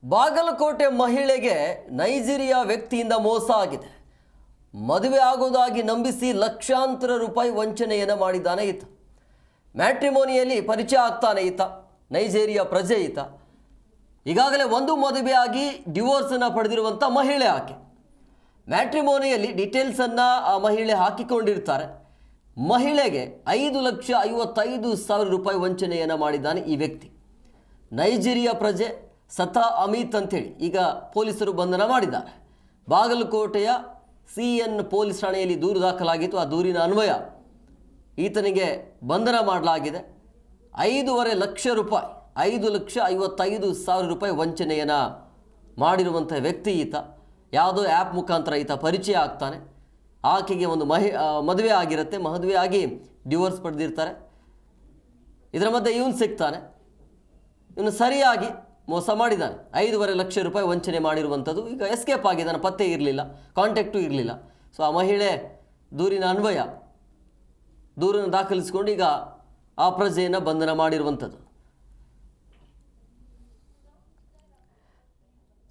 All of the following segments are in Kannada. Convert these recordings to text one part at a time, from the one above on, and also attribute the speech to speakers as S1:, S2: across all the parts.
S1: ಬಾಗಲಕೋಟೆ ಮಹಿಳೆಗೆ ನೈಜೀರಿಯಾ ವ್ಯಕ್ತಿಯಿಂದ ಮೋಸ ಆಗಿದೆ. ಮದುವೆ ಆಗೋದಾಗಿ ನಂಬಿಸಿ ಲಕ್ಷಾಂತರ ರೂಪಾಯಿ ವಂಚನೆಯನ್ನು ಮಾಡಿದ್ದಾನೆ ಈತ. ಮ್ಯಾಟ್ರಿಮೋನಿಯಲ್ಲಿ ಪರಿಚಯ ಆಗ್ತಾನೆ ಈತ. ನೈಜೀರಿಯಾ ಪ್ರಜೆ ಈತ. ಈಗಾಗಲೇ ಒಂದು ಮದುವೆಯಾಗಿ ಡಿವೋರ್ಸನ್ನು ಪಡೆದಿರುವಂಥ ಮಹಿಳೆ ಆಕೆ. ಮ್ಯಾಟ್ರಿಮೋನಿಯಲ್ಲಿ ಡೀಟೇಲ್ಸನ್ನು ಆ ಮಹಿಳೆ ಹಾಕಿಕೊಂಡಿರ್ತಾರೆ. ಮಹಿಳೆಗೆ 5,55,000 ರೂಪಾಯಿ ವಂಚನೆಯನ್ನು ಮಾಡಿದ್ದಾನೆ ಈ ವ್ಯಕ್ತಿ. ನೈಜೀರಿಯಾ ಪ್ರಜೆ ಸತಾ ಅಮಿತ್ ಅಂಥೇಳಿ ಈಗ ಪೊಲೀಸರು ಬಂಧನ ಮಾಡಿದ್ದಾರೆ. ಬಾಗಲಕೋಟೆಯ CN ಪೊಲೀಸ್ ಠಾಣೆಯಲ್ಲಿ ದೂರು ದಾಖಲಾಗಿತ್ತು. ಆ ದೂರಿನ ಅನ್ವಯ ಈತನಿಗೆ ಬಂಧನ ಮಾಡಲಾಗಿದೆ. 5.5 ಲಕ್ಷ ರೂಪಾಯಿ 5,55,000 ರೂಪಾಯಿ ವಂಚನೆಯನ್ನು ಮಾಡಿರುವಂಥ ವ್ಯಕ್ತಿ ಈತ. ಯಾವುದೋ ಆ್ಯಪ್ ಮುಖಾಂತರ ಈತ ಪರಿಚಯ ಆಗ್ತಾನೆ. ಆಕೆಗೆ ಒಂದು ಮದುವೆ ಆಗಿರುತ್ತೆ. ಮದುವೆ ಆಗಿ ಡಿವೋರ್ಸ್ ಪಡೆದಿರ್ತಾರೆ. ಇದರ ಮಧ್ಯೆ ಇವನು ಸಿಗ್ತಾನೆ. ಇವನು ಸರಿಯಾಗಿ ಮೋಸ ಮಾಡಿದ್ದಾನೆ. 5.5 ಲಕ್ಷ ರೂಪಾಯಿ ವಂಚನೆ ಮಾಡಿರುವಂಥದ್ದು. ಈಗ ಎಸ್ಕೇಪ್ ಆಗಿದ್ದಾನೆ. ಪತ್ತೆ ಇರಲಿಲ್ಲ, ಕಾಂಟ್ಯಾಕ್ಟು ಇರಲಿಲ್ಲ. ಸೊ ಆ ಮಹಿಳೆ ದೂರಿನ ಅನ್ವಯ ದೂರನ್ನು ದಾಖಲಿಸಿಕೊಂಡು ಈಗ ಆ ಪ್ರಜೆಯನ್ನು ಬಂಧನ ಮಾಡಿರುವಂಥದ್ದು.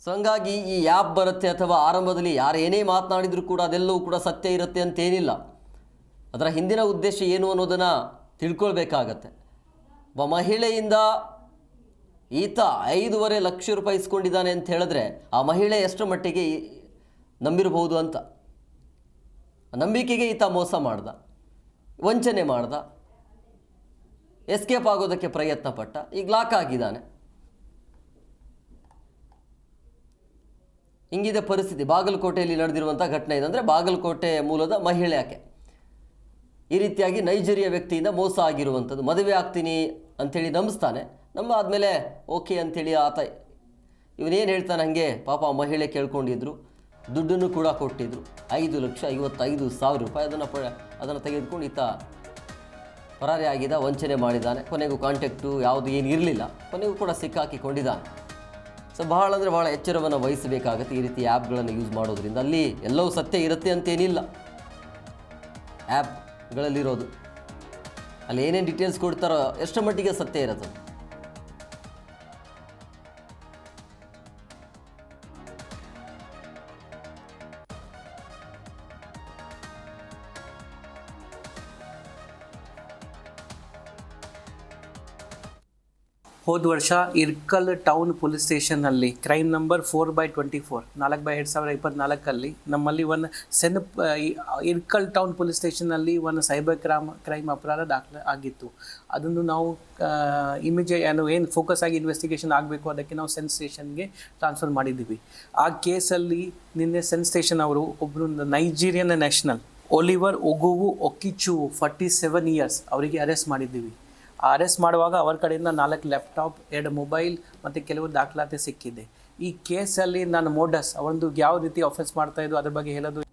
S1: ಸೊ ಹಂಗಾಗಿ ಈ ಆ್ಯಪ್ ಬರುತ್ತೆ ಅಥವಾ ಆರಂಭದಲ್ಲಿ ಯಾರೇನೇ ಮಾತನಾಡಿದರೂ ಕೂಡ ಅದೆಲ್ಲವೂ ಕೂಡ ಸತ್ಯ ಇರುತ್ತೆ ಅಂತೇನಿಲ್ಲ. ಅದರ ಹಿಂದಿನ ಉದ್ದೇಶ ಏನು ಅನ್ನೋದನ್ನು ತಿಳ್ಕೊಳ್ಬೇಕಾಗತ್ತೆ. ಒಬ್ಬ ಮಹಿಳೆಯಿಂದ ಈತ 5.5 ಲಕ್ಷ ರೂಪಾಯಿ ಇಸ್ಕೊಂಡಿದ್ದಾನೆ ಅಂತ ಹೇಳಿದ್ರೆ ಆ ಮಹಿಳೆ ಎಷ್ಟರ ಮಟ್ಟಿಗೆ ನಂಬಿರಬಹುದು ಅಂತ. ನಂಬಿಕೆಗೆ ಈತ ಮೋಸ ಮಾಡ್ದ, ವಂಚನೆ ಮಾಡ್ದ, ಎಸ್ಕೇಪ್ ಆಗೋದಕ್ಕೆ ಪ್ರಯತ್ನ ಪಟ್ಟ. ಈಗ ಲಾಕ್ ಆಗಿದ್ದಾನೆ. ಹಿಂಗಿದೆ ಪರಿಸ್ಥಿತಿ. ಬಾಗಲಕೋಟೆಯಲ್ಲಿ ನಡೆದಿರುವಂಥ ಘಟನೆ ಇದಂದರೆ ಬಾಗಲಕೋಟೆ ಮೂಲದ ಮಹಿಳೆ ಆಕೆ ಈ ರೀತಿಯಾಗಿ ನೈಜೀರಿಯಾ ವ್ಯಕ್ತಿಯಿಂದ ಮೋಸ ಆಗಿರುವಂಥದ್ದು. ಮದುವೆ ಆಗ್ತೀನಿ ಅಂಥೇಳಿ ನಂಬಿಸ್ತಾನೆ. ಆದಮೇಲೆ ಓಕೆ ಅಂಥೇಳಿ ಆತ ಇವನೇನು ಹೇಳ್ತಾನೆ, ಹಾಗೆ ಪಾಪ ಮಹಿಳೆ ಕೇಳ್ಕೊಂಡಿದ್ರು, ದುಡ್ಡನ್ನು ಕೂಡ ಕೊಟ್ಟಿದ್ರು. 5,55,000 ರೂಪಾಯಿ ಅದನ್ನು ತೆಗೆದುಕೊಂಡು ಈತ ಪರಾರಿ ಆಗಿದ್ದ, ವಂಚನೆ ಮಾಡಿದ್ದಾನೆ. ಕೊನೆಗೂ ಕಾಂಟ್ಯಾಕ್ಟು ಯಾವುದು ಏನು ಇರಲಿಲ್ಲ. ಕೊನೆಗೂ ಕೂಡ ಸಿಕ್ಕಾಕಿಕೊಂಡಿದ್ದಾನೆ. ಸೊ ಬಹಳ ಅಂದರೆ ಭಾಳ ಎಚ್ಚರವನ್ನು ವಹಿಸಬೇಕಾಗತ್ತೆ ಈ ರೀತಿ ಆ್ಯಪ್ಗಳನ್ನು ಯೂಸ್ ಮಾಡೋದ್ರಿಂದ. ಅಲ್ಲಿ ಎಲ್ಲವೂ ಸತ್ಯ ಇರುತ್ತೆ ಅಂತೇನಿಲ್ಲ. ಆ್ಯಪ್ಗಳಲ್ಲಿರೋದು ಅಲ್ಲಿ ಏನೇನು ಡೀಟೇಲ್ಸ್ ಕೊಡ್ತಾರೋ ಎಷ್ಟರ ಮಟ್ಟಿಗೆ ಸತ್ಯ ಇರುತ್ತೆ.
S2: ಹೋದ ವರ್ಷ Irkal town police ಸ್ಟೇಷನ್ನಲ್ಲಿ crime number 4/24 4/2024 ನಮ್ಮಲ್ಲಿ ಒಂದು ಇರ್ಕಲ್ ಟೌನ್ ಪೊಲೀಸ್ ಸ್ಟೇಷನ್ನಲ್ಲಿ ಒಂದು ಸೈಬರ್ ಕ್ರೈಮ್ ಅಪರಾಧ ದಾಖಲೆ ಆಗಿತ್ತು. ಅದನ್ನು ನಾವು ಏನು ಫೋಕಸ್ ಆಗಿ ಇನ್ವೆಸ್ಟಿಗೇಷನ್ ಆಗಬೇಕು, ಅದಕ್ಕೆ ನಾವು ಸೆನ್ ಸ್ಟೇಷನ್ಗೆ ಟ್ರಾನ್ಸ್ಫರ್ ಮಾಡಿದ್ದೀವಿ. ಆ ಕೇಸಲ್ಲಿ ನಿನ್ನೆ ಸೆನ್ ಸ್ಟೇಷನ್ ಅವರು ಒಬ್ಬರು ನೈಜೀರಿಯನ್ ನ್ಯಾಷನಲ್ ಒಲಿವರ್ ಒಗುವು ಒಕಿಚು 47 ಇಯರ್ಸ್ ಅವರಿಗೆ ಅರೆಸ್ಟ್ ಮಾಡಿದ್ದೀವಿ. ಅರೆಸ್ಟ್ ಮಾಡುವಾಗ ಅವರ ಕಡೆಯಿಂದ 4 ಲ್ಯಾಪ್ಟಾಪ್, 2 ಮೊಬೈಲ್ ಮತ್ತು ಕೆಲವು ದಾಖಲಾತಿ ಸಿಕ್ಕಿದೆ. ಈ ಕೇಸಲ್ಲಿ ನಾನು ಮೋಡಸ್ ಅವೊಂದು ಯಾವ ರೀತಿ ಆಫೆನ್ಸ್ ಮಾಡ್ತಾಯಿದ್ದು ಅದ್ರ ಬಗ್ಗೆ ಹೇಳೋದು